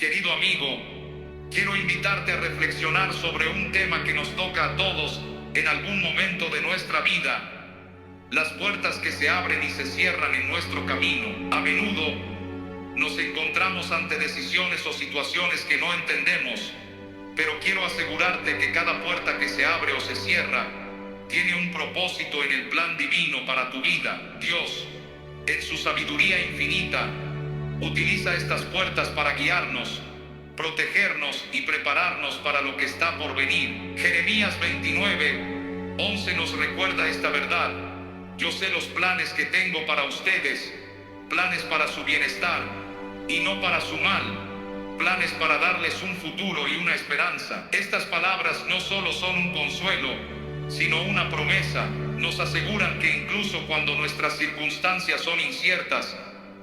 Querido amigo, quiero invitarte a reflexionar sobre un tema que nos toca a todos en algún momento de nuestra vida: las puertas que se abren y se cierran en nuestro camino. A menudo nos encontramos ante decisiones o situaciones que no entendemos, pero quiero asegurarte que cada puerta que se abre o se cierra tiene un propósito en el plan divino para tu vida. Dios, en su sabiduría infinita, utiliza estas puertas para guiarnos, protegernos y prepararnos para lo que está por venir. Jeremías 29:11 nos recuerda esta verdad: yo sé los planes que tengo para ustedes, planes para su bienestar y no para su mal, planes para darles un futuro y una esperanza. Estas palabras no solo son un consuelo, sino una promesa. Nos aseguran que incluso cuando nuestras circunstancias son inciertas,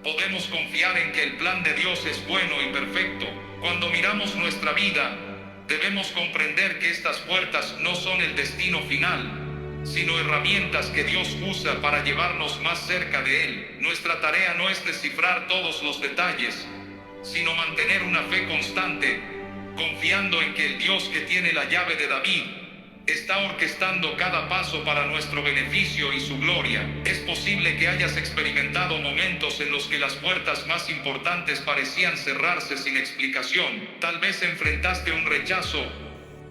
podemos confiar en que el plan de Dios es bueno y perfecto. Cuando miramos nuestra vida, debemos comprender que estas puertas no son el destino final, sino herramientas que Dios usa para llevarnos más cerca de Él. Nuestra tarea no es descifrar todos los detalles, sino mantener una fe constante, confiando en que el Dios que tiene la llave de David está orquestando cada paso para nuestro beneficio y su gloria. Es posible que hayas experimentado momentos en los que las puertas más importantes parecían cerrarse sin explicación. Tal vez enfrentaste un rechazo,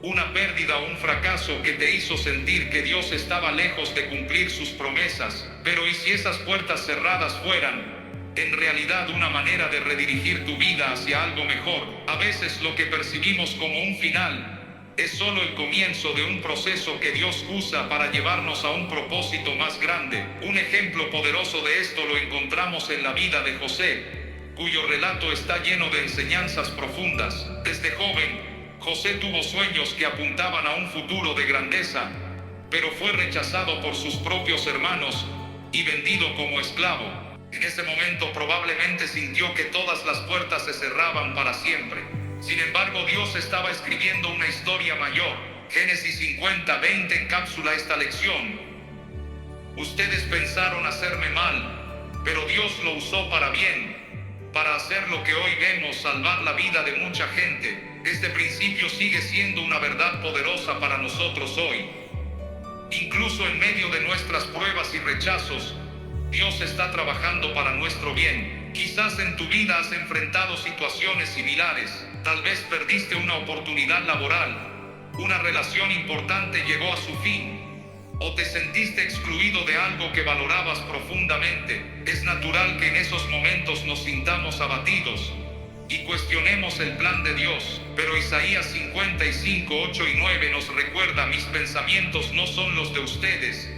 una pérdida o un fracaso que te hizo sentir que Dios estaba lejos de cumplir sus promesas. Pero ¿y si esas puertas cerradas fueran en realidad una manera de redirigir tu vida hacia algo mejor? A veces lo que percibimos como un final es solo el comienzo de un proceso que Dios usa para llevarnos a un propósito más grande. Un ejemplo poderoso de esto lo encontramos en la vida de José, cuyo relato está lleno de enseñanzas profundas. Desde joven, José tuvo sueños que apuntaban a un futuro de grandeza, pero fue rechazado por sus propios hermanos y vendido como esclavo. En ese momento probablemente sintió que todas las puertas se cerraban para siempre. Sin embargo, Dios estaba escribiendo una historia mayor. Génesis 50:20 encapsula esta lección: ustedes pensaron hacerme mal, pero Dios lo usó para bien, para hacer lo que hoy vemos, salvar la vida de mucha gente. Este principio sigue siendo una verdad poderosa para nosotros hoy. Incluso en medio de nuestras pruebas y rechazos, Dios está trabajando para nuestro bien. Quizás en tu vida has enfrentado situaciones similares. Tal vez perdiste una oportunidad laboral, una relación importante llegó a su fin, o te sentiste excluido de algo que valorabas profundamente. Es natural que en esos momentos nos sintamos abatidos y cuestionemos el plan de Dios. Pero Isaías 55:8 y 9 nos recuerda: mis pensamientos no son los de ustedes,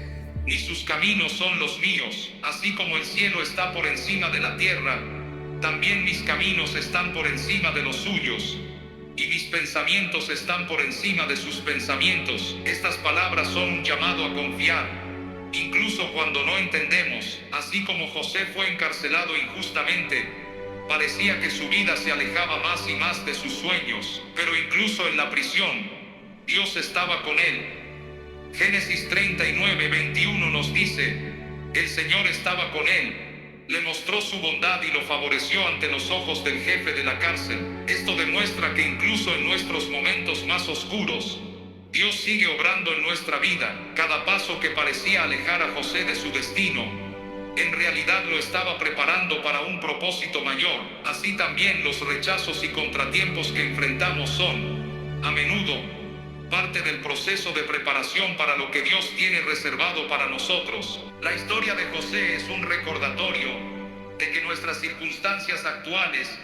ni sus caminos son los míos. Así como el cielo está por encima de la tierra, también mis caminos están por encima de los suyos, y mis pensamientos están por encima de sus pensamientos. Estas palabras son un llamado a confiar, incluso cuando no entendemos. Así como José fue encarcelado injustamente, parecía que su vida se alejaba más y más de sus sueños, pero incluso en la prisión, Dios estaba con él. Génesis 39:21 nos dice: el Señor estaba con él, le mostró su bondad y lo favoreció ante los ojos del jefe de la cárcel. Esto demuestra que incluso en nuestros momentos más oscuros, Dios sigue obrando en nuestra vida. Cada paso que parecía alejar a José de su destino, en realidad lo estaba preparando para un propósito mayor. Así también los rechazos y contratiempos que enfrentamos son, a menudo, parte del proceso de preparación para lo que Dios tiene reservado para nosotros. La historia de José es un recordatorio de que nuestras circunstancias actuales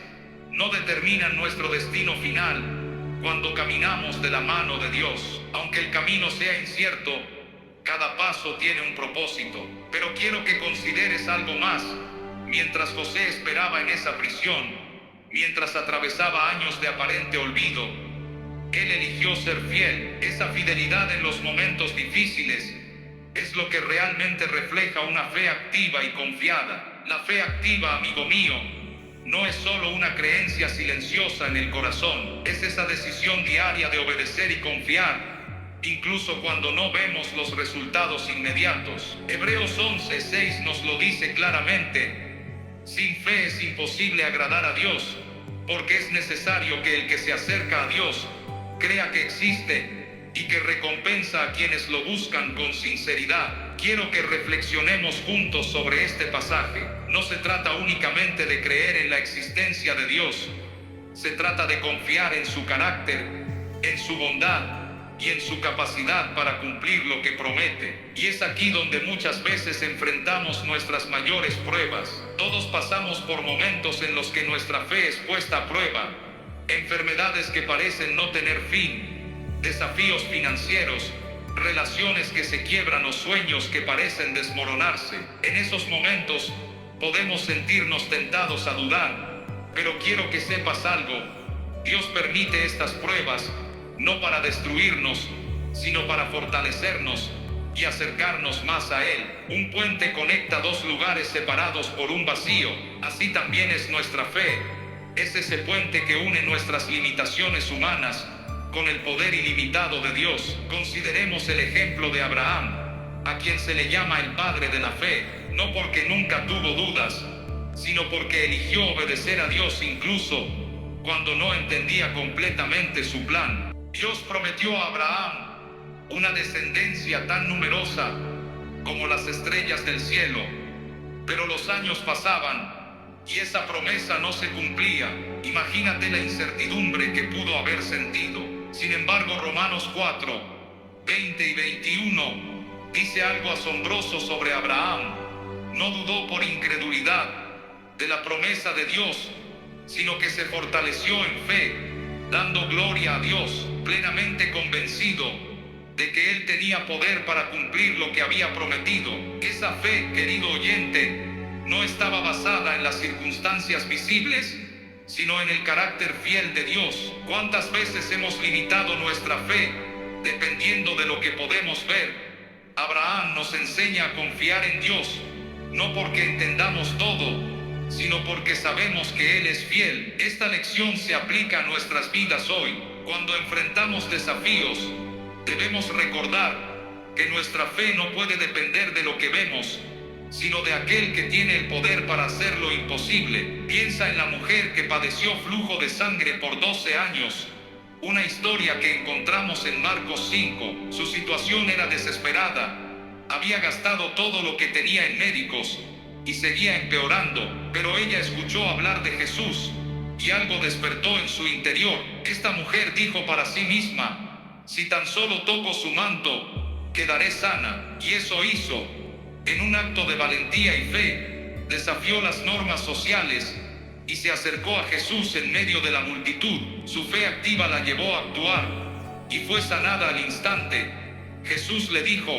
no determinan nuestro destino final cuando caminamos de la mano de Dios. Aunque el camino sea incierto, cada paso tiene un propósito. Pero quiero que consideres algo más. Mientras José esperaba en esa prisión, mientras atravesaba años de aparente olvido, él eligió ser fiel. Esa fidelidad en los momentos difíciles es lo que realmente refleja una fe activa y confiada. La fe activa, amigo mío, no es solo una creencia silenciosa en el corazón, es esa decisión diaria de obedecer y confiar, incluso cuando no vemos los resultados inmediatos. Hebreos 11:6 nos lo dice claramente: sin fe es imposible agradar a Dios, porque es necesario que el que se acerca a Dios crea que existe y que recompensa a quienes lo buscan con sinceridad. Quiero que reflexionemos juntos sobre este pasaje. No se trata únicamente de creer en la existencia de Dios, se trata de confiar en su carácter, en su bondad y en su capacidad para cumplir lo que promete. Y es aquí donde muchas veces enfrentamos nuestras mayores pruebas. Todos pasamos por momentos en los que nuestra fe es puesta a prueba. Enfermedades que parecen no tener fin, desafíos financieros, relaciones que se quiebran o sueños que parecen desmoronarse. En esos momentos podemos sentirnos tentados a dudar, pero quiero que sepas algo. Dios permite estas pruebas no para destruirnos, sino para fortalecernos y acercarnos más a Él. Un puente conecta dos lugares separados por un vacío. Así también es nuestra fe. Es ese puente que une nuestras limitaciones humanas con el poder ilimitado de Dios. Consideremos el ejemplo de Abraham, a quien se le llama el padre de la fe, no porque nunca tuvo dudas, sino porque eligió obedecer a Dios incluso cuando no entendía completamente su plan. Dios prometió a Abraham una descendencia tan numerosa como las estrellas del cielo, pero los años pasaban y esa promesa no se cumplía. Imagínate la incertidumbre que pudo haber sentido. Sin embargo, Romanos 4, 20 y 21 dice algo asombroso sobre Abraham. No dudó por incredulidad de la promesa de Dios, sino que se fortaleció en fe, dando gloria a Dios, plenamente convencido de que Él tenía poder para cumplir lo que había prometido. Esa fe, querido oyente, no estaba basada en las circunstancias visibles, sino en el carácter fiel de Dios. ¿Cuántas veces hemos limitado nuestra fe dependiendo de lo que podemos ver? Abraham nos enseña a confiar en Dios, no porque entendamos todo, sino porque sabemos que Él es fiel. Esta lección se aplica a nuestras vidas hoy. Cuando enfrentamos desafíos, debemos recordar que nuestra fe no puede depender de lo que vemos, sino de aquel que tiene el poder para hacer lo imposible. Piensa en la mujer que padeció flujo de sangre por 12 años, una historia que encontramos en Marcos 5. Su situación era desesperada, había gastado todo lo que tenía en médicos y seguía empeorando, pero ella escuchó hablar de Jesús y algo despertó en su interior. Esta mujer dijo para sí misma: si tan solo toco su manto, quedaré sana. Y eso hizo. En un acto de valentía y fe, desafió las normas sociales y se acercó a Jesús en medio de la multitud. Su fe activa la llevó a actuar y fue sanada al instante. Jesús le dijo: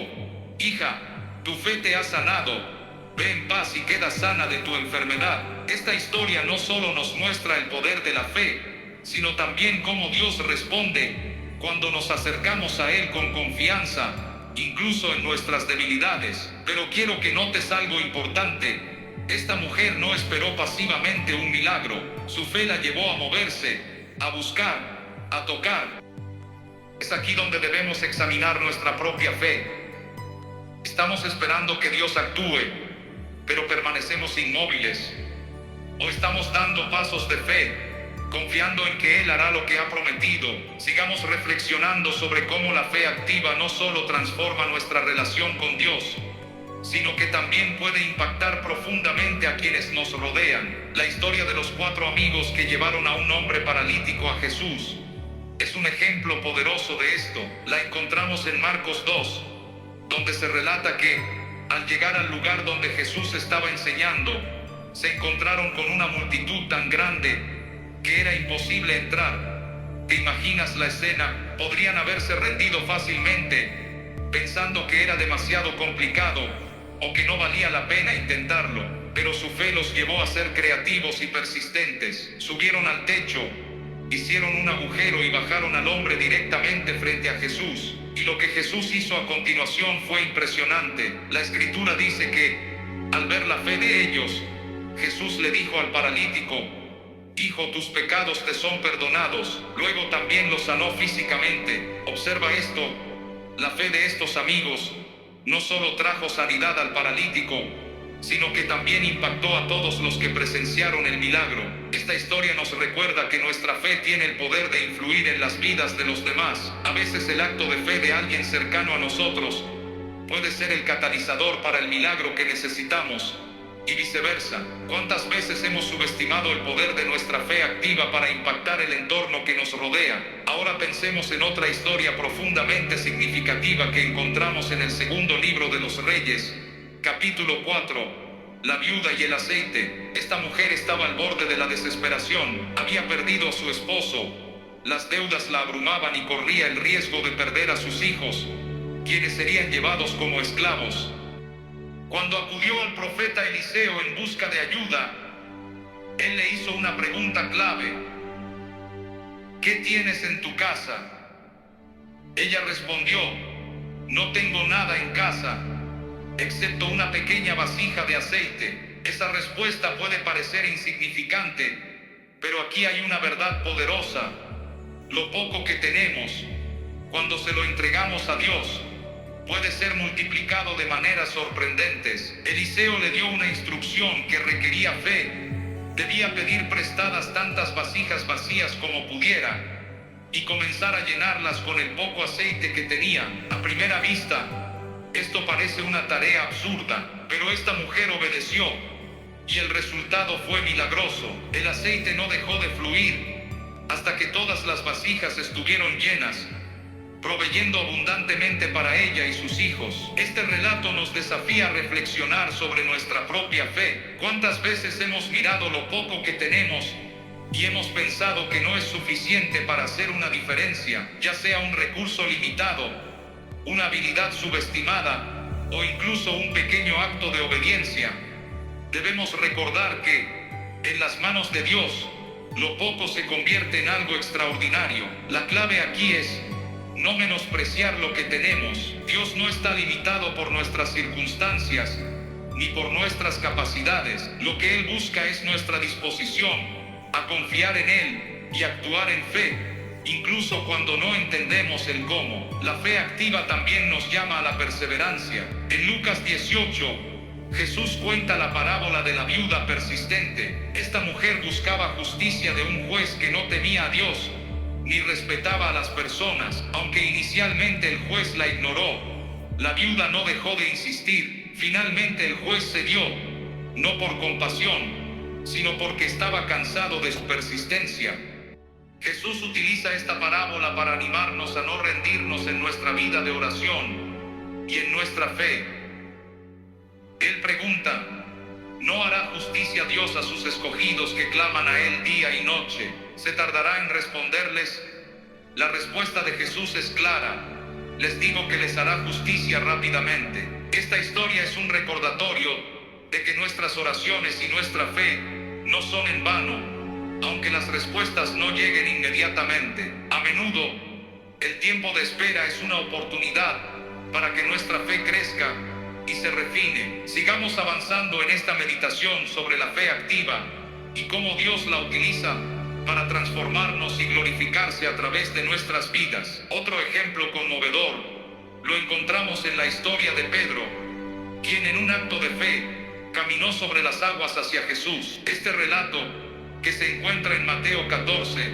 hija, tu fe te ha sanado. Ve en paz y queda sana de tu enfermedad. Esta historia no solo nos muestra el poder de la fe, sino también cómo Dios responde cuando nos acercamos a Él con confianza, incluso en nuestras debilidades. Pero quiero que notes algo importante. Esta mujer no esperó pasivamente un milagro. Su fe la llevó a moverse, a buscar, a tocar. Es aquí donde debemos examinar nuestra propia fe. Estamos esperando que Dios actúe, pero permanecemos inmóviles. O estamos dando pasos de fe, confiando en que Él hará lo que ha prometido. Sigamos reflexionando sobre cómo la fe activa no solo transforma nuestra relación con Dios, sino que también puede impactar profundamente a quienes nos rodean. La historia de los 4 amigos que llevaron a un hombre paralítico a Jesús es un ejemplo poderoso de esto. La encontramos en Marcos 2, donde se relata que, al llegar al lugar donde Jesús estaba enseñando, se encontraron con una multitud tan grande que era imposible entrar. ¿Te imaginas la escena? Podrían haberse rendido fácilmente, pensando que era demasiado complicado o que no valía la pena intentarlo, pero su fe los llevó a ser creativos y persistentes. Subieron al techo, hicieron un agujero y bajaron al hombre directamente frente a Jesús. Y lo que Jesús hizo a continuación fue impresionante. La Escritura dice que, al ver la fe de ellos, Jesús le dijo al paralítico: hijo, tus pecados te son perdonados. Luego también lo sanó físicamente. Observa esto: la fe de estos amigos no solo trajo sanidad al paralítico, sino que también impactó a todos los que presenciaron el milagro. Esta historia nos recuerda que nuestra fe tiene el poder de influir en las vidas de los demás. A veces el acto de fe de alguien cercano a nosotros puede ser el catalizador para el milagro que necesitamos, y viceversa. ¿Cuántas veces hemos subestimado el poder de nuestra fe activa para impactar el entorno que nos rodea? Ahora pensemos en otra historia profundamente significativa que encontramos en el segundo libro de los Reyes, capítulo 4, la viuda y el aceite. Esta mujer estaba al borde de la desesperación, había perdido a su esposo, las deudas la abrumaban y corría el riesgo de perder a sus hijos, quienes serían llevados como esclavos. Cuando acudió al profeta Eliseo en busca de ayuda, él le hizo una pregunta clave: ¿qué tienes en tu casa? Ella respondió: no tengo nada en casa, excepto una pequeña vasija de aceite. Esa respuesta puede parecer insignificante, pero aquí hay una verdad poderosa. Lo poco que tenemos, cuando se lo entregamos a Dios, puede ser multiplicado de maneras sorprendentes. Eliseo le dio una instrucción que requería fe. Debía pedir prestadas tantas vasijas vacías como pudiera y comenzar a llenarlas con el poco aceite que tenía. A primera vista, esto parece una tarea absurda, pero esta mujer obedeció y el resultado fue milagroso. El aceite no dejó de fluir hasta que todas las vasijas estuvieron llenas, proveyendo abundantemente para ella y sus hijos. Este relato nos desafía a reflexionar sobre nuestra propia fe. ¿Cuántas veces hemos mirado lo poco que tenemos y hemos pensado que no es suficiente para hacer una diferencia, ya sea un recurso limitado, una habilidad subestimada o incluso un pequeño acto de obediencia? Debemos recordar que, en las manos de Dios, lo poco se convierte en algo extraordinario. La clave aquí es no menospreciar lo que tenemos. Dios no está limitado por nuestras circunstancias ni por nuestras capacidades. Lo que Él busca es nuestra disposición a confiar en Él y actuar en fe, incluso cuando no entendemos el cómo. La fe activa también nos llama a la perseverancia. En Lucas 18, Jesús cuenta la parábola de la viuda persistente. Esta mujer buscaba justicia de un juez que no temía a Dios ni respetaba a las personas. Aunque inicialmente el juez la ignoró, la viuda no dejó de insistir. Finalmente el juez cedió, no por compasión, sino porque estaba cansado de su persistencia. Jesús utiliza esta parábola para animarnos a no rendirnos en nuestra vida de oración y en nuestra fe. Él pregunta: ¿no hará justicia Dios a sus escogidos que claman a Él día y noche? ¿Se tardará en responderles? La respuesta de Jesús es clara: les digo que les hará justicia rápidamente. Esta historia es un recordatorio de que nuestras oraciones y nuestra fe no son en vano, aunque las respuestas no lleguen inmediatamente. A menudo, el tiempo de espera es una oportunidad para que nuestra fe crezca y se refine. Sigamos avanzando en esta meditación sobre la fe activa y cómo Dios la utiliza para transformarnos y glorificarse a través de nuestras vidas. Otro ejemplo conmovedor lo encontramos en la historia de Pedro, quien en un acto de fe caminó sobre las aguas hacia Jesús. Este relato, que se encuentra en Mateo 14,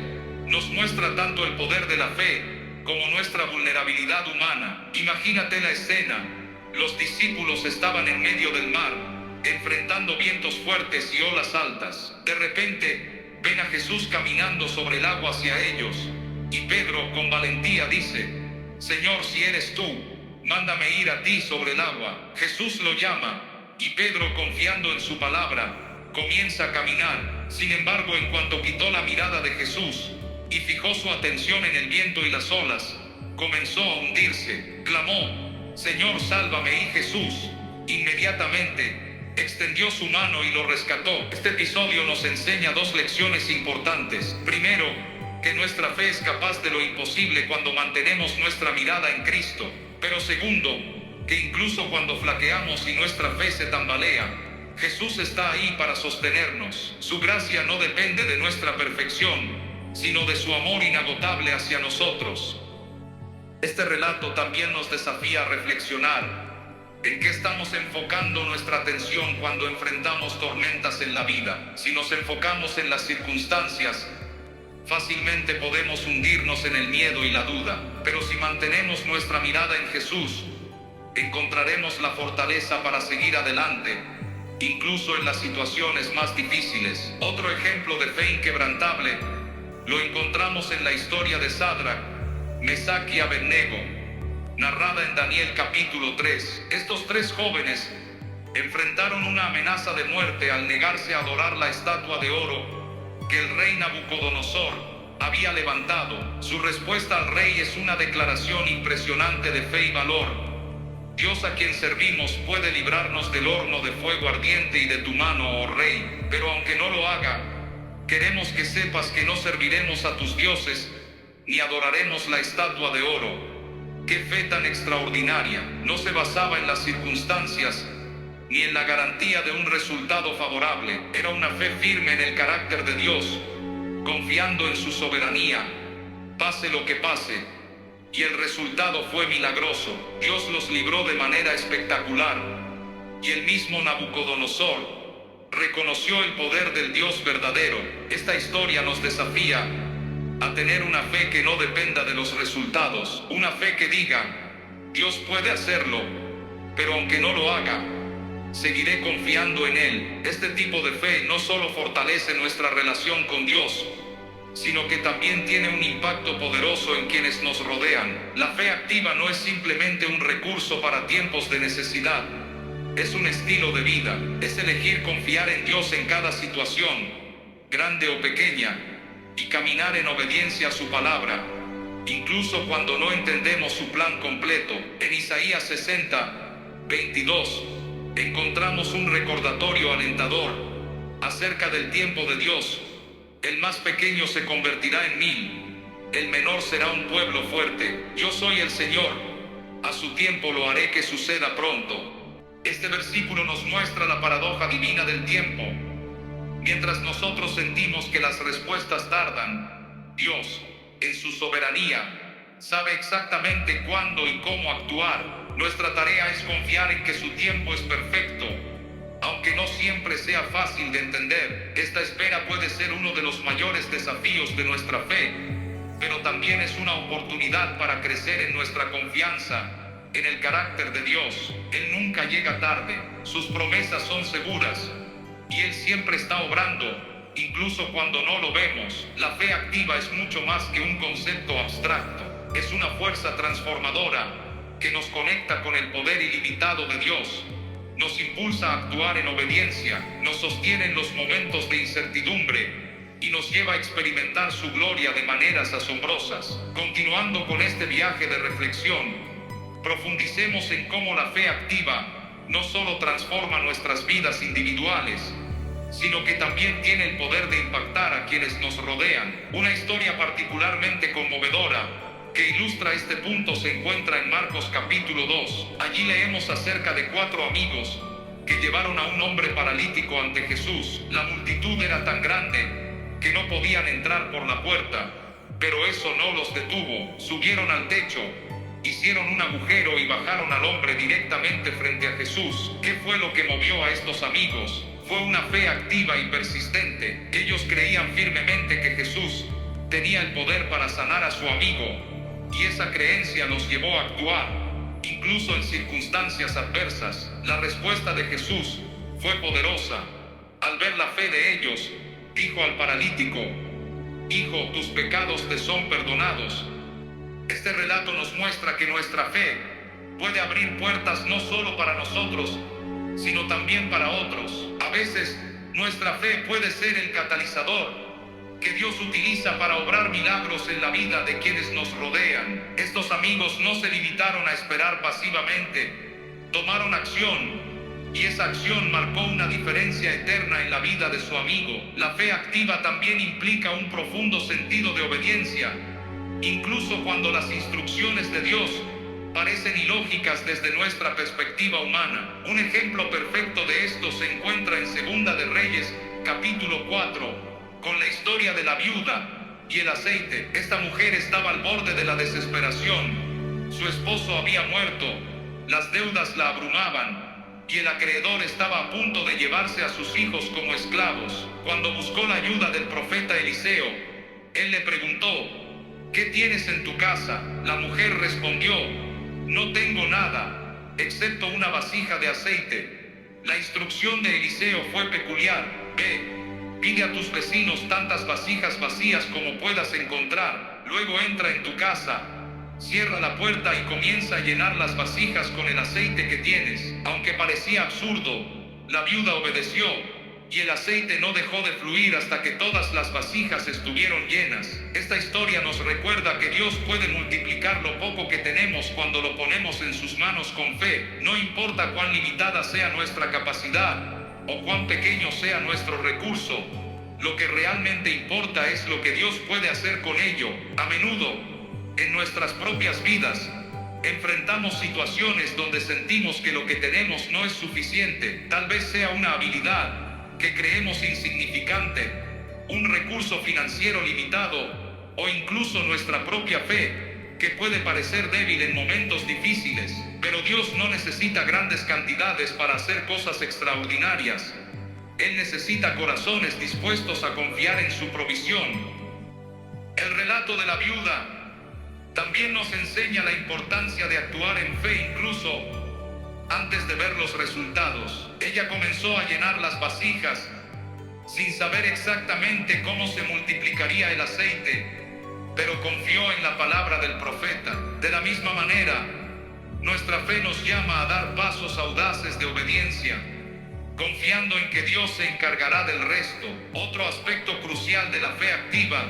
nos muestra tanto el poder de la fe como nuestra vulnerabilidad humana. Imagínate la escena: los discípulos estaban en medio del mar, enfrentando vientos fuertes y olas altas. De repente, ven a Jesús caminando sobre el agua hacia ellos, y Pedro con valentía dice: Señor, si eres tú, mándame ir a ti sobre el agua. Jesús lo llama, y Pedro, confiando en su palabra, comienza a caminar. Sin embargo, en cuanto quitó la mirada de Jesús y fijó su atención en el viento y las olas, comenzó a hundirse. Clamó: Señor, sálvame. Y Jesús, inmediatamente, extendió su mano y lo rescató. Este episodio nos enseña dos lecciones importantes. Primero, que nuestra fe es capaz de lo imposible cuando mantenemos nuestra mirada en Cristo. Pero segundo, que incluso cuando flaqueamos y nuestra fe se tambalea, Jesús está ahí para sostenernos. Su gracia no depende de nuestra perfección, sino de su amor inagotable hacia nosotros. Este relato también nos desafía a reflexionar. ¿En qué estamos enfocando nuestra atención cuando enfrentamos tormentas en la vida? Si nos enfocamos en las circunstancias, fácilmente podemos hundirnos en el miedo y la duda. Pero si mantenemos nuestra mirada en Jesús, encontraremos la fortaleza para seguir adelante, incluso en las situaciones más difíciles. Otro ejemplo de fe inquebrantable lo encontramos en la historia de Sadrach, Mesach y Abednego, narrada en Daniel capítulo 3. Estos tres jóvenes enfrentaron una amenaza de muerte al negarse a adorar la estatua de oro que el rey Nabucodonosor había levantado. Su respuesta al rey es una declaración impresionante de fe y valor. Dios a quien servimos puede librarnos del horno de fuego ardiente y de tu mano, oh rey, pero aunque no lo haga, queremos que sepas que no serviremos a tus dioses, ni adoraremos la estatua de oro. ¡Qué fe tan extraordinaria! No se basaba en las circunstancias, ni en la garantía de un resultado favorable. Era una fe firme en el carácter de Dios, confiando en su soberanía, pase lo que pase. Y el resultado fue milagroso. Dios los libró de manera espectacular. Y el mismo Nabucodonosor reconoció el poder del Dios verdadero. Esta historia nos desafía a tener una fe que no dependa de los resultados. Una fe que diga, Dios puede hacerlo, pero aunque no lo haga, seguiré confiando en Él. Este tipo de fe no solo fortalece nuestra relación con Dios, sino que también tiene un impacto poderoso en quienes nos rodean. La fe activa no es simplemente un recurso para tiempos de necesidad, es un estilo de vida. Es elegir confiar en Dios en cada situación, grande o pequeña, y caminar en obediencia a su palabra, incluso cuando no entendemos su plan completo. En Isaías 60:22 encontramos un recordatorio alentador acerca del tiempo de Dios. El más pequeño se convertirá en 1000, el menor será un pueblo fuerte. Yo soy el Señor, a su tiempo lo haré que suceda pronto. Este versículo nos muestra la paradoja divina del tiempo. Mientras nosotros sentimos que las respuestas tardan, Dios, en su soberanía, sabe exactamente cuándo y cómo actuar. Nuestra tarea es confiar en que su tiempo es perfecto. Aunque no siempre sea fácil de entender, esta espera puede ser uno de los mayores desafíos de nuestra fe, pero también es una oportunidad para crecer en nuestra confianza en el carácter de Dios. Él nunca llega tarde, sus promesas son seguras, y Él siempre está obrando, incluso cuando no lo vemos. La fe activa es mucho más que un concepto abstracto. Es una fuerza transformadora que nos conecta con el poder ilimitado de Dios. Nos impulsa a actuar en obediencia, nos sostiene en los momentos de incertidumbre y nos lleva a experimentar su gloria de maneras asombrosas. Continuando con este viaje de reflexión, profundicemos en cómo la fe activa no solo transforma nuestras vidas individuales, sino que también tiene el poder de impactar a quienes nos rodean. Una historia particularmente conmovedora que ilustra este punto se encuentra en Marcos capítulo 2. Allí leemos acerca de 4 amigos que llevaron a un hombre paralítico ante Jesús. La multitud era tan grande que no podían entrar por la puerta, pero eso no los detuvo. Subieron al techo, hicieron un agujero y bajaron al hombre directamente frente a Jesús. ¿Qué fue lo que movió a estos amigos? Fue una fe activa y persistente. Ellos creían firmemente que Jesús tenía el poder para sanar a su amigo, y esa creencia los llevó a actuar, incluso en circunstancias adversas. La respuesta de Jesús fue poderosa. Al ver la fe de ellos, dijo al paralítico, Hijo, tus pecados te son perdonados. Este relato nos muestra que nuestra fe puede abrir puertas no solo para nosotros, sino también para otros. A veces, nuestra fe puede ser el catalizador que Dios utiliza para obrar milagros en la vida de quienes nos rodean. Estos amigos no se limitaron a esperar pasivamente, tomaron acción, y esa acción marcó una diferencia eterna en la vida de su amigo. La fe activa también implica un profundo sentido de obediencia, incluso cuando las instrucciones de Dios parecen ilógicas desde nuestra perspectiva humana. Un ejemplo perfecto de esto se encuentra en Segunda de Reyes, capítulo 4, con la historia de la viuda y el aceite. Esta mujer estaba al borde de la desesperación. Su esposo había muerto las deudas la abrumaban, y el acreedor estaba a punto de llevarse a sus hijos como esclavos. Cuando buscó la ayuda del profeta Eliseo, él le preguntó: ¿qué tienes en tu casa? La mujer respondió: no tengo nada, excepto una vasija de aceite. La instrucción de Eliseo fue peculiar: ve, pide a tus vecinos tantas vasijas vacías como puedas encontrar, luego entra en tu casa, cierra la puerta y comienza a llenar las vasijas con el aceite que tienes. Aunque parecía absurdo, la viuda obedeció, y el aceite no dejó de fluir hasta que todas las vasijas estuvieron llenas. Esta historia nos recuerda que Dios puede multiplicar lo poco que tenemos cuando lo ponemos en sus manos con fe. No importa cuán limitada sea nuestra capacidad o cuán pequeño sea nuestro recurso, lo que realmente importa es lo que Dios puede hacer con ello. A menudo, en nuestras propias vidas, enfrentamos situaciones donde sentimos que lo que tenemos no es suficiente. Tal vez sea una habilidad que creemos insignificante, un recurso financiero limitado, o incluso nuestra propia fe, que puede parecer débil en momentos difíciles. Pero Dios no necesita grandes cantidades para hacer cosas extraordinarias. Él necesita corazones dispuestos a confiar en su provisión. El relato de la viuda también nos enseña la importancia de actuar en fe incluso antes de ver los resultados. Ella comenzó a llenar las vasijas sin saber exactamente cómo se multiplicaría el aceite, pero confió en la palabra del profeta. De la misma manera, nuestra fe nos llama a dar pasos audaces de obediencia, confiando en que Dios se encargará del resto. Otro aspecto crucial de la fe activa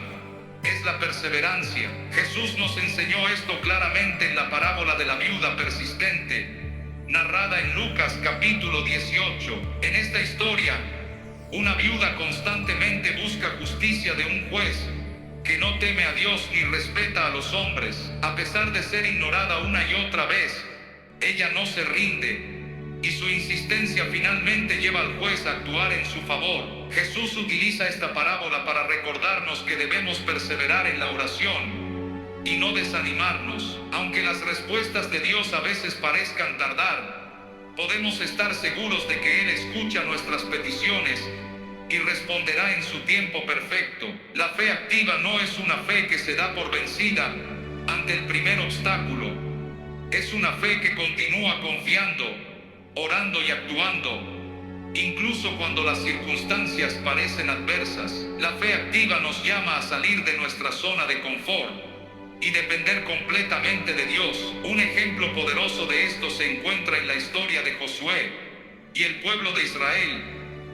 es la perseverancia. Jesús nos enseñó esto claramente en la parábola de la viuda persistente, narrada en Lucas capítulo 18. En esta historia, una viuda constantemente busca justicia de un juez que no teme a Dios ni respeta a los hombres. A pesar de ser ignorada una y otra vez, ella no se rinde, y su insistencia finalmente lleva al juez a actuar en su favor. Jesús utiliza esta parábola para recordarnos que debemos perseverar en la oración y no desanimarnos. Aunque las respuestas de Dios a veces parezcan tardar, podemos estar seguros de que Él escucha nuestras peticiones y responderá en su tiempo perfecto. La fe activa no es una fe que se da por vencida ante el primer obstáculo. Es una fe que continúa confiando, orando y actuando, incluso cuando las circunstancias parecen adversas. La fe activa nos llama a salir de nuestra zona de confort y depender completamente de Dios. Un ejemplo poderoso de esto se encuentra en la historia de Josué y el pueblo de Israel,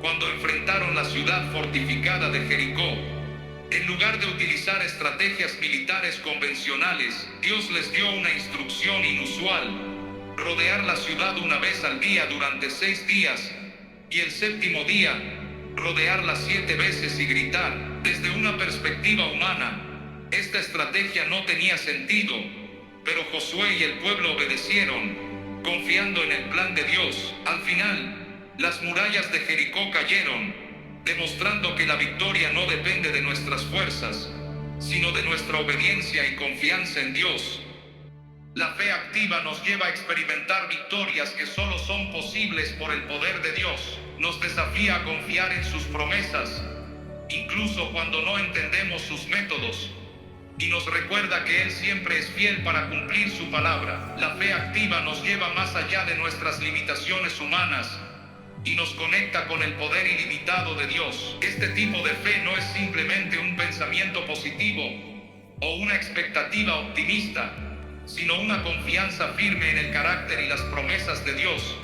cuando enfrentaron la ciudad fortificada de Jericó. En lugar de utilizar estrategias militares convencionales, Dios les dio una instrucción inusual: rodear la ciudad una vez al día durante 6 días, y el séptimo día, rodearla 7 veces y gritar. Desde una perspectiva humana, esta estrategia no tenía sentido, pero Josué y el pueblo obedecieron, confiando en el plan de Dios. Al final, las murallas de Jericó cayeron, demostrando que la victoria no depende de nuestras fuerzas, sino de nuestra obediencia y confianza en Dios. La fe activa nos lleva a experimentar victorias que solo son posibles por el poder de Dios. Nos desafía a confiar en sus promesas, incluso cuando no entendemos sus métodos, y nos recuerda que Él siempre es fiel para cumplir su palabra. La fe activa nos lleva más allá de nuestras limitaciones humanas y nos conecta con el poder ilimitado de Dios. Este tipo de fe no es simplemente un pensamiento positivo o una expectativa optimista, sino una confianza firme en el carácter y las promesas de Dios,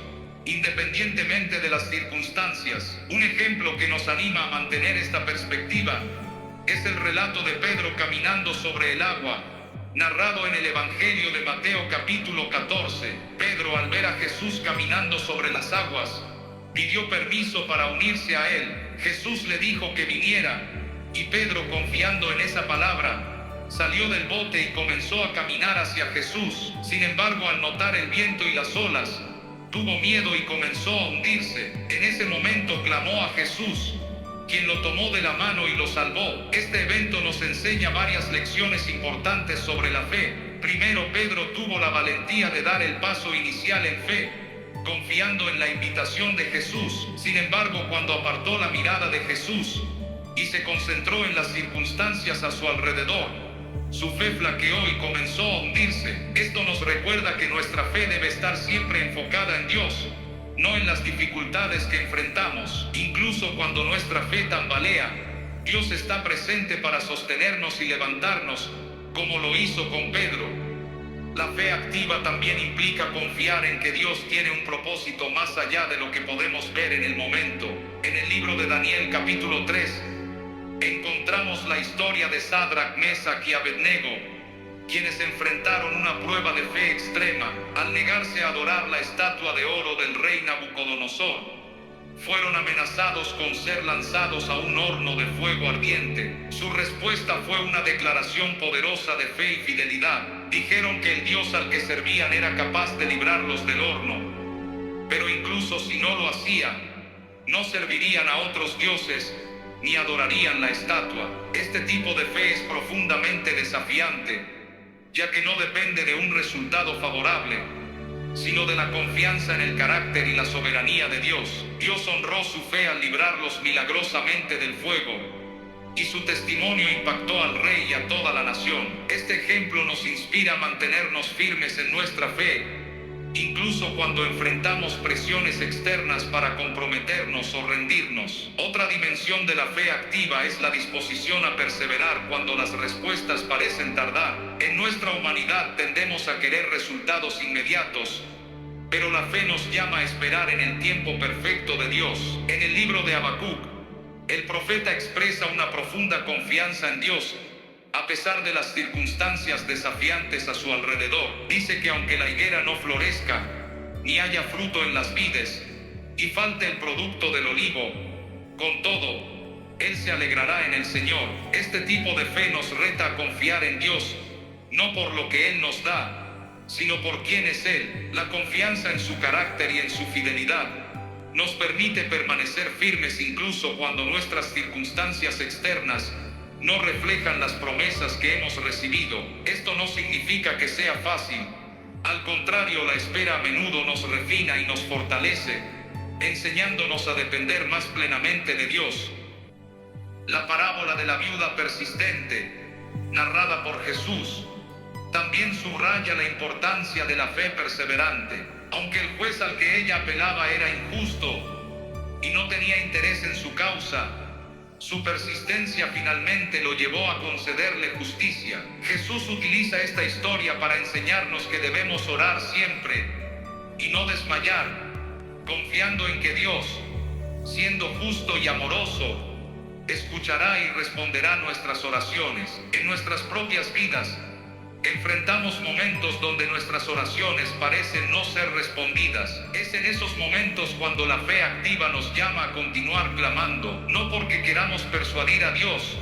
independientemente de las circunstancias. Un ejemplo que nos anima a mantener esta perspectiva es el relato de Pedro caminando sobre el agua, narrado en el Evangelio de Mateo capítulo 14. Pedro, al ver a Jesús caminando sobre las aguas, pidió permiso para unirse a él. Jesús le dijo que viniera, y Pedro, confiando en esa palabra, salió del bote y comenzó a caminar hacia Jesús. Sin embargo, al notar el viento y las olas, tuvo miedo y comenzó a hundirse. En ese momento clamó a Jesús: quien lo tomó de la mano y lo salvó. Este evento nos enseña varias lecciones importantes sobre la fe. Primero, Pedro tuvo la valentía de dar el paso inicial en fe, confiando en la invitación de Jesús. Sin embargo, cuando apartó la mirada de Jesús y se concentró en las circunstancias a su alrededor, su fe flaqueó y comenzó a hundirse. Esto nos recuerda que nuestra fe debe estar siempre enfocada en Dios, no en las dificultades que enfrentamos. Incluso cuando nuestra fe tambalea, Dios está presente para sostenernos y levantarnos, como lo hizo con Pedro. La fe activa también implica confiar en que Dios tiene un propósito más allá de lo que podemos ver en el momento. En el libro de Daniel capítulo 3, encontramos la historia de Sadrach, Mesach y Abednego, quienes enfrentaron una prueba de fe extrema al negarse a adorar la estatua de oro del rey Nabucodonosor. Fueron amenazados con ser lanzados a un horno de fuego ardiente. Su respuesta fue una declaración poderosa de fe y fidelidad. Dijeron que el Dios al que servían era capaz de librarlos del horno, pero incluso si no lo hacía, no servirían a otros dioses ni adorarían la estatua. Este tipo de fe es profundamente desafiante, ya que no depende de un resultado favorable, sino de la confianza en el carácter y la soberanía de Dios. Dios honró su fe al librarlos milagrosamente del fuego, y su testimonio impactó al rey y a toda la nación. Este ejemplo nos inspira a mantenernos firmes en nuestra fe, incluso cuando enfrentamos presiones externas para comprometernos o rendirnos. Otra dimensión de la fe activa es la disposición a perseverar cuando las respuestas parecen tardar. En nuestra humanidad tendemos a querer resultados inmediatos, pero la fe nos llama a esperar en el tiempo perfecto de Dios. En el libro de Habacuc, el profeta expresa una profunda confianza en Dios, a pesar de las circunstancias desafiantes a su alrededor. Dice que aunque la higuera no florezca, ni haya fruto en las vides, y falte el producto del olivo, con todo, Él se alegrará en el Señor. Este tipo de fe nos reta a confiar en Dios, no por lo que Él nos da, sino por quién es Él. La confianza en su carácter y en su fidelidad nos permite permanecer firmes incluso cuando nuestras circunstancias externas no reflejan las promesas que hemos recibido. Esto no significa que sea fácil. Al contrario, la espera a menudo nos refina y nos fortalece, enseñándonos a depender más plenamente de Dios. La parábola de la viuda persistente, narrada por Jesús, también subraya la importancia de la fe perseverante. Aunque el juez al que ella apelaba era injusto y no tenía interés en su causa, su persistencia finalmente lo llevó a concederle justicia. Jesús utiliza esta historia para enseñarnos que debemos orar siempre y no desmayar, confiando en que Dios, siendo justo y amoroso, escuchará y responderá nuestras oraciones. En nuestras propias vidas, enfrentamos momentos donde nuestras oraciones parecen no ser respondidas. Es en esos momentos cuando la fe activa nos llama a continuar clamando, no porque queramos persuadir a Dios,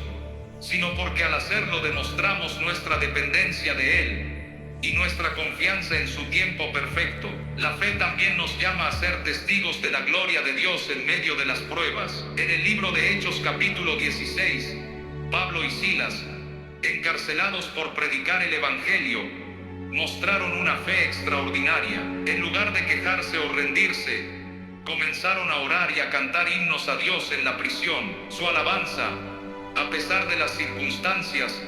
sino porque al hacerlo demostramos nuestra dependencia de Él y nuestra confianza en su tiempo perfecto. La fe también nos llama a ser testigos de la gloria de Dios en medio de las pruebas. En el libro de Hechos capítulo 16, Pablo y Silas, encarcelados por predicar el Evangelio, mostraron una fe extraordinaria. En lugar de quejarse o rendirse, comenzaron a orar y a cantar himnos a Dios en la prisión. Su alabanza, a pesar de las circunstancias,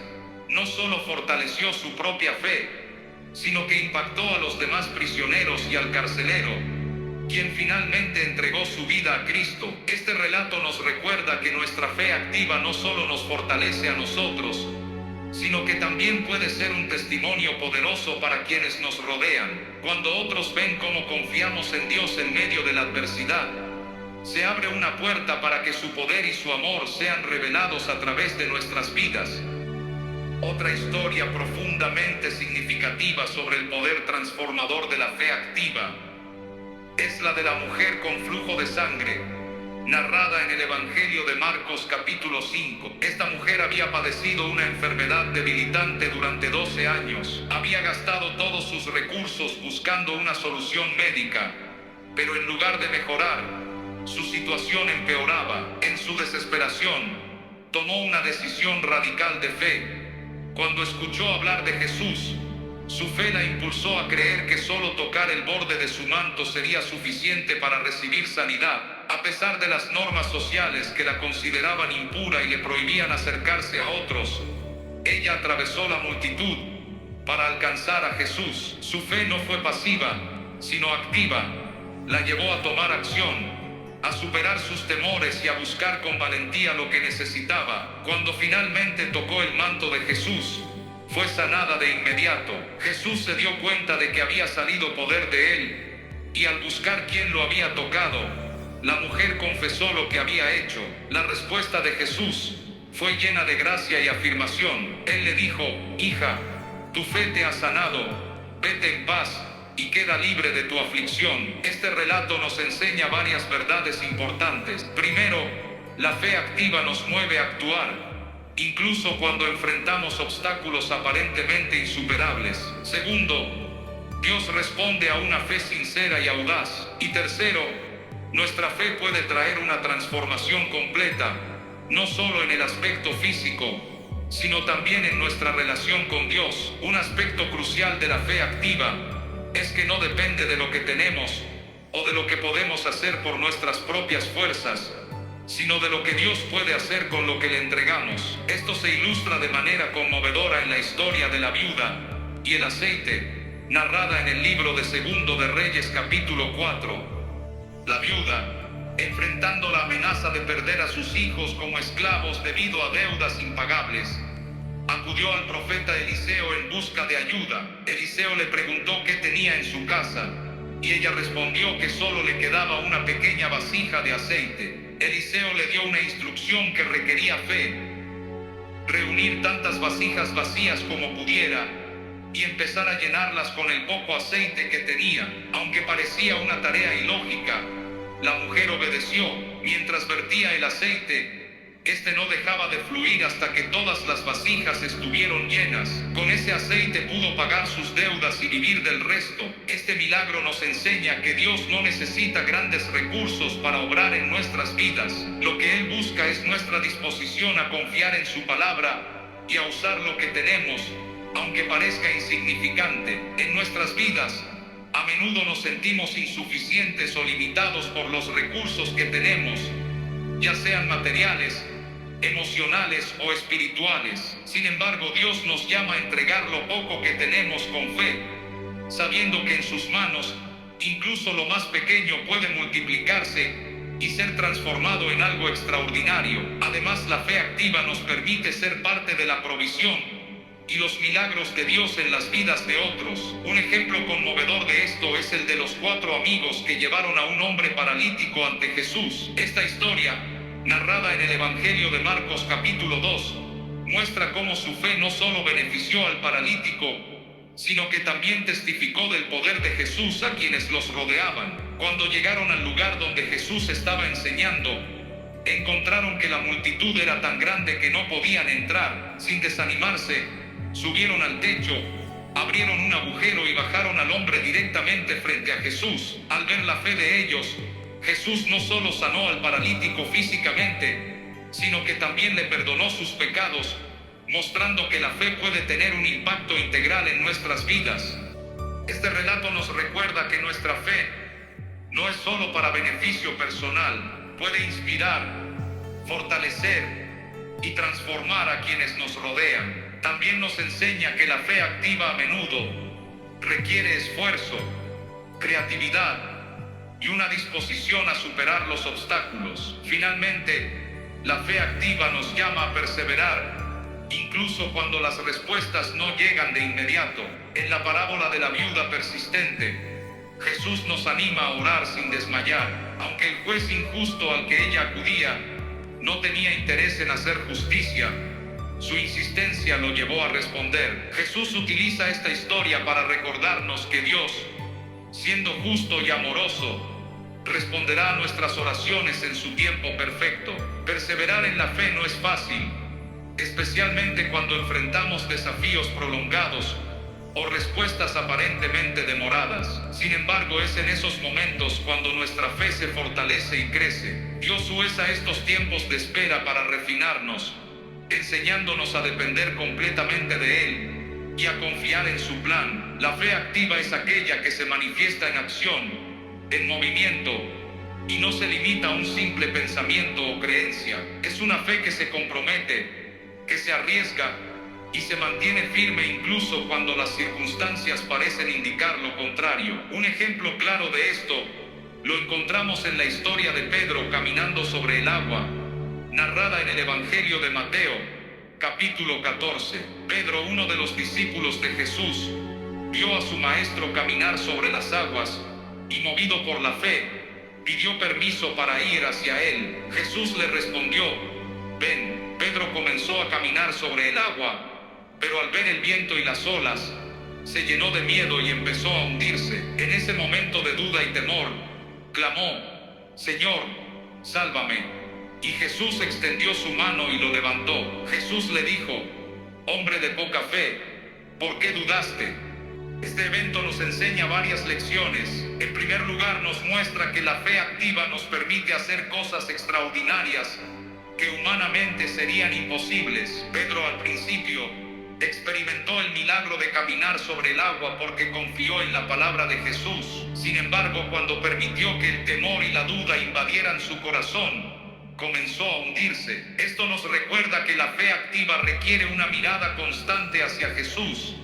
no solo fortaleció su propia fe, sino que impactó a los demás prisioneros y al carcelero, quien finalmente entregó su vida a Cristo. Este relato nos recuerda que nuestra fe activa no solo nos fortalece a nosotros, sino que también puede ser un testimonio poderoso para quienes nos rodean. Cuando otros ven cómo confiamos en Dios en medio de la adversidad, se abre una puerta para que su poder y su amor sean revelados a través de nuestras vidas. Otra historia profundamente significativa sobre el poder transformador de la fe activa es la de la mujer con flujo de sangre, narrada en el Evangelio de Marcos capítulo 5. Esta mujer había padecido una enfermedad debilitante durante 12 años. Había gastado todos sus recursos buscando una solución médica, pero en lugar de mejorar, Su situación empeoraba. En su desesperación, tomó una decisión radical de fe. Cuando escuchó hablar de Jesús, su fe la impulsó a creer que solo tocar el borde de su manto sería suficiente para recibir sanidad, a pesar de las normas sociales que la consideraban impura y le prohibían acercarse a otros. Ella atravesó la multitud para alcanzar a Jesús. Su fe no fue pasiva, sino activa. La llevó a tomar acción, a superar sus temores y a buscar con valentía lo que necesitaba. Cuando finalmente tocó el manto de Jesús, fue sanada de inmediato. Jesús se dio cuenta de que había salido poder de él, y al buscar quién lo había tocado, la mujer confesó lo que había hecho. La respuesta de Jesús fue llena de gracia y afirmación. Él le dijo: hija, tu fe te ha sanado, vete en paz y queda libre de tu aflicción. Este relato nos enseña varias verdades importantes. Primero, la fe activa nos mueve a actuar, incluso cuando enfrentamos obstáculos aparentemente insuperables. Segundo, Dios responde a una fe sincera y audaz. Y tercero, nuestra fe puede traer una transformación completa, no solo en el aspecto físico, sino también en nuestra relación con Dios. Un aspecto crucial de la fe activa es que no depende de lo que tenemos o de lo que podemos hacer por nuestras propias fuerzas, sino de lo que Dios puede hacer con lo que le entregamos. Esto se ilustra de manera conmovedora en la historia de la viuda y el aceite, narrada en el libro de Segundo de Reyes capítulo 4. La viuda, enfrentando la amenaza de perder a sus hijos como esclavos debido a deudas impagables, acudió al profeta Eliseo en busca de ayuda. Eliseo le preguntó qué tenía en su casa, y ella respondió que solo le quedaba una pequeña vasija de aceite. Eliseo le dio una instrucción que requería fe: reunir tantas vasijas vacías como pudiera y empezar a llenarlas con el poco aceite que tenía. Aunque parecía una tarea ilógica, la mujer obedeció. Mientras vertía el aceite, este no dejaba de fluir hasta que todas las vasijas estuvieron llenas. Con ese aceite pudo pagar sus deudas y vivir del resto. Este milagro nos enseña que Dios no necesita grandes recursos para obrar en nuestras vidas. Lo que Él busca es nuestra disposición a confiar en su palabra y a usar lo que tenemos, aunque parezca insignificante. En nuestras vidas, a menudo nos sentimos insuficientes o limitados por los recursos que tenemos, ya sean materiales, emocionales o espirituales. Sin embargo, Dios nos llama a entregar lo poco que tenemos con fe, sabiendo que en sus manos, incluso lo más pequeño puede multiplicarse y ser transformado en algo extraordinario. Además, la fe activa nos permite ser parte de la provisión y los milagros de Dios en las vidas de otros. Un ejemplo conmovedor de esto es el de los 4 amigos que llevaron a un hombre paralítico ante Jesús. Esta historia, narrada en el Evangelio de Marcos capítulo 2, muestra cómo su fe no solo benefició al paralítico, sino que también testificó del poder de Jesús a quienes los rodeaban. Cuando llegaron al lugar donde Jesús estaba enseñando, encontraron que la multitud era tan grande que no podían entrar. Sin desanimarse, subieron al techo, abrieron un agujero y bajaron al hombre directamente frente a Jesús. Al ver la fe de ellos, Jesús no solo sanó al paralítico físicamente, sino que también le perdonó sus pecados, mostrando que la fe puede tener un impacto integral en nuestras vidas. Este relato nos recuerda que nuestra fe no es solo para beneficio personal, puede inspirar, fortalecer y transformar a quienes nos rodean. También nos enseña que la fe activa a menudo requiere esfuerzo, creatividad y una disposición a superar los obstáculos. Finalmente, la fe activa nos llama a perseverar, incluso cuando las respuestas no llegan de inmediato. En la parábola de la viuda persistente, Jesús nos anima a orar sin desmayar. Aunque el juez injusto al que ella acudía no tenía interés en hacer justicia, su insistencia lo llevó a responder. Jesús utiliza esta historia para recordarnos que Dios, siendo justo y amoroso, responderá a nuestras oraciones en su tiempo perfecto. Perseverar en la fe no es fácil, especialmente cuando enfrentamos desafíos prolongados o respuestas aparentemente demoradas. Sin embargo, es en esos momentos cuando nuestra fe se fortalece y crece. Dios usa estos tiempos de espera para refinarnos, enseñándonos a depender completamente de Él y a confiar en su plan. La fe activa es aquella que se manifiesta en acción, en movimiento, y no se limita a un simple pensamiento o creencia. Es una fe que se compromete, que se arriesga y se mantiene firme incluso cuando las circunstancias parecen indicar lo contrario. Un ejemplo claro de esto lo encontramos en la historia de Pedro caminando sobre el agua, narrada en el Evangelio de Mateo, capítulo 14. Pedro, uno de los discípulos de Jesús, vio a su maestro caminar sobre las aguas y, movido por la fe, pidió permiso para ir hacia él. Jesús le respondió: ven. Pedro comenzó a caminar sobre el agua, pero al ver el viento y las olas, se llenó de miedo y empezó a hundirse. En ese momento de duda y temor, clamó: Señor, sálvame. Y Jesús extendió su mano y lo levantó. Jesús le dijo: hombre de poca fe, ¿por qué dudaste? Este evento nos enseña varias lecciones. En primer lugar, nos muestra que la fe activa nos permite hacer cosas extraordinarias que humanamente serían imposibles. Pedro al principio experimentó el milagro de caminar sobre el agua porque confió en la palabra de Jesús. Sin embargo, cuando permitió que el temor y la duda invadieran su corazón, comenzó a hundirse. Esto nos recuerda que la fe activa requiere una mirada constante hacia Jesús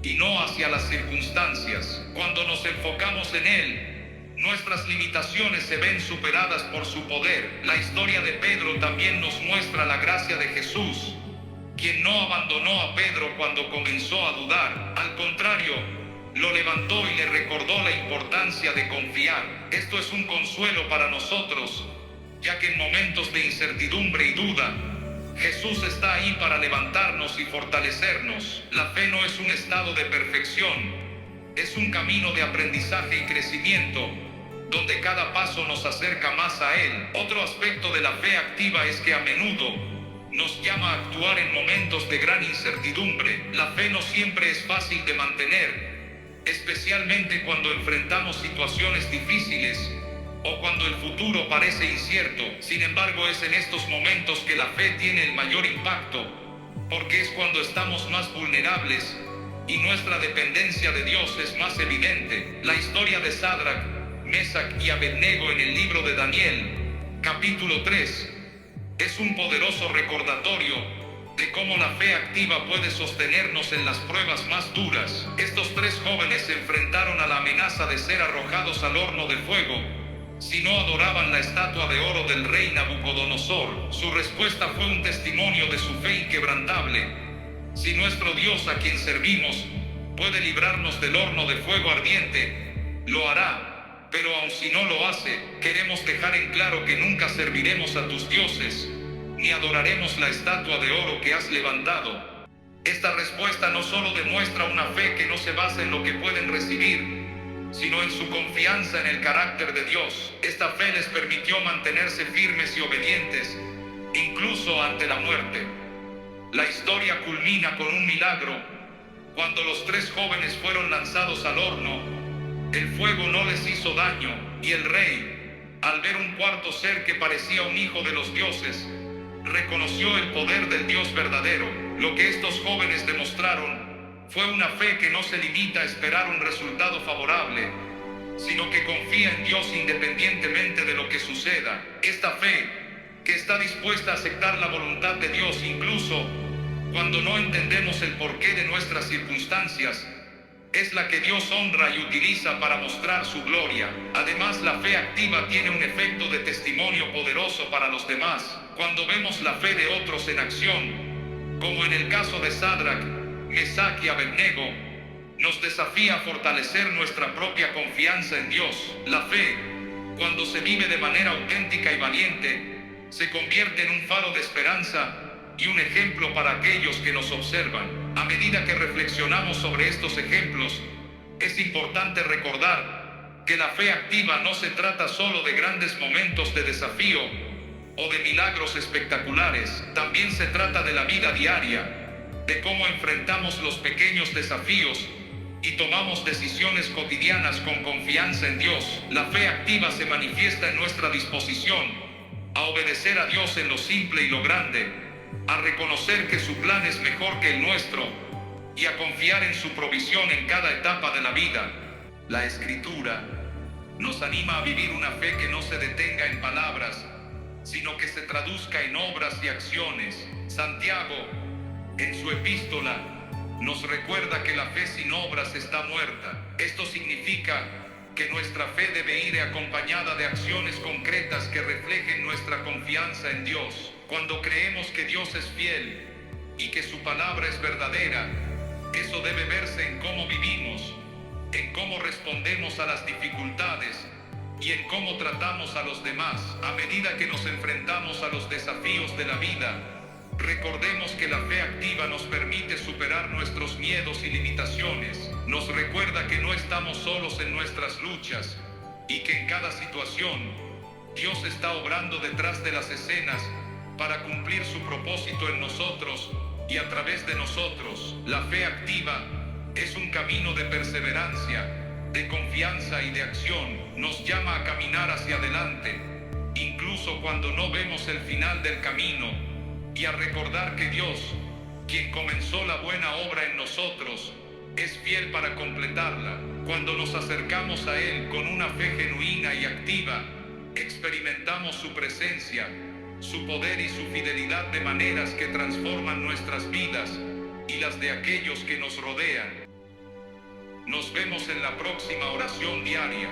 y no hacia las circunstancias. Cuando nos enfocamos en Él, nuestras limitaciones se ven superadas por su poder. La historia de Pedro también nos muestra la gracia de Jesús, quien no abandonó a Pedro cuando comenzó a dudar. Al contrario, lo levantó y le recordó la importancia de confiar. Esto es un consuelo para nosotros, ya que en momentos de incertidumbre y duda, Jesús está ahí para levantarnos y fortalecernos. La fe no es un estado de perfección, es un camino de aprendizaje y crecimiento, donde cada paso nos acerca más a Él. Otro aspecto de la fe activa es que a menudo nos llama a actuar en momentos de gran incertidumbre. La fe no siempre es fácil de mantener, especialmente cuando enfrentamos situaciones difíciles o cuando el futuro parece incierto. Sin embargo, es en estos momentos que la fe tiene el mayor impacto, porque es cuando estamos más vulnerables y nuestra dependencia de Dios es más evidente. La historia de Sadrach, Mesach y Abednego en el libro de Daniel, capítulo 3, es un poderoso recordatorio de cómo la fe activa puede sostenernos en las pruebas más duras. Estos tres jóvenes se enfrentaron a la amenaza de ser arrojados al horno de fuego si no adoraban la estatua de oro del rey Nabucodonosor. Su respuesta fue un testimonio de su fe inquebrantable. Si nuestro Dios, a quien servimos, puede librarnos del horno de fuego ardiente, lo hará. Pero aun si no lo hace, queremos dejar en claro que nunca serviremos a tus dioses, ni adoraremos la estatua de oro que has levantado. Esta respuesta no solo demuestra una fe que no se basa en lo que pueden recibir, sino en su confianza en el carácter de Dios. Esta fe les permitió mantenerse firmes y obedientes, incluso ante la muerte. La historia culmina con un milagro. Cuando los tres jóvenes fueron lanzados al horno, el fuego no les hizo daño, y el rey, al ver un cuarto ser que parecía un hijo de los dioses, reconoció el poder del Dios verdadero. Lo que estos jóvenes demostraron fue una fe que no se limita a esperar un resultado favorable, sino que confía en Dios independientemente de lo que suceda. Esta fe, que está dispuesta a aceptar la voluntad de Dios incluso cuando no entendemos el porqué de nuestras circunstancias, es la que Dios honra y utiliza para mostrar su gloria. Además, la fe activa tiene un efecto de testimonio poderoso para los demás. Cuando vemos la fe de otros en acción, como en el caso de Sadrach, Mesach y Abednego, nos desafía a fortalecer nuestra propia confianza en Dios. La fe, cuando se vive de manera auténtica y valiente, se convierte en un faro de esperanza y un ejemplo para aquellos que nos observan. A medida que reflexionamos sobre estos ejemplos, es importante recordar que la fe activa no se trata solo de grandes momentos de desafío o de milagros espectaculares. También se trata de la vida diaria, de cómo enfrentamos los pequeños desafíos y tomamos decisiones cotidianas con confianza en Dios. La fe activa se manifiesta en nuestra disposición a obedecer a Dios en lo simple y lo grande, a reconocer que su plan es mejor que el nuestro y a confiar en su provisión en cada etapa de la vida. La Escritura nos anima a vivir una fe que no se detenga en palabras, sino que se traduzca en obras y acciones. Santiago, en su epístola, nos recuerda que la fe sin obras está muerta. Esto significa que nuestra fe debe ir acompañada de acciones concretas que reflejen nuestra confianza en Dios. Cuando creemos que Dios es fiel y que su palabra es verdadera, eso debe verse en cómo vivimos, en cómo respondemos a las dificultades y en cómo tratamos a los demás. A medida que nos enfrentamos a los desafíos de la vida, recordemos que la fe activa nos permite superar nuestros miedos y limitaciones. Nos recuerda que no estamos solos en nuestras luchas y que en cada situación Dios está obrando detrás de las escenas para cumplir su propósito en nosotros y a través de nosotros. La fe activa es un camino de perseverancia, de confianza y de acción. Nos llama a caminar hacia adelante, incluso cuando no vemos el final del camino, y a recordar que Dios, quien comenzó la buena obra en nosotros, es fiel para completarla. Cuando nos acercamos a Él con una fe genuina y activa, experimentamos su presencia, su poder y su fidelidad de maneras que transforman nuestras vidas y las de aquellos que nos rodean. Nos vemos en la próxima oración diaria.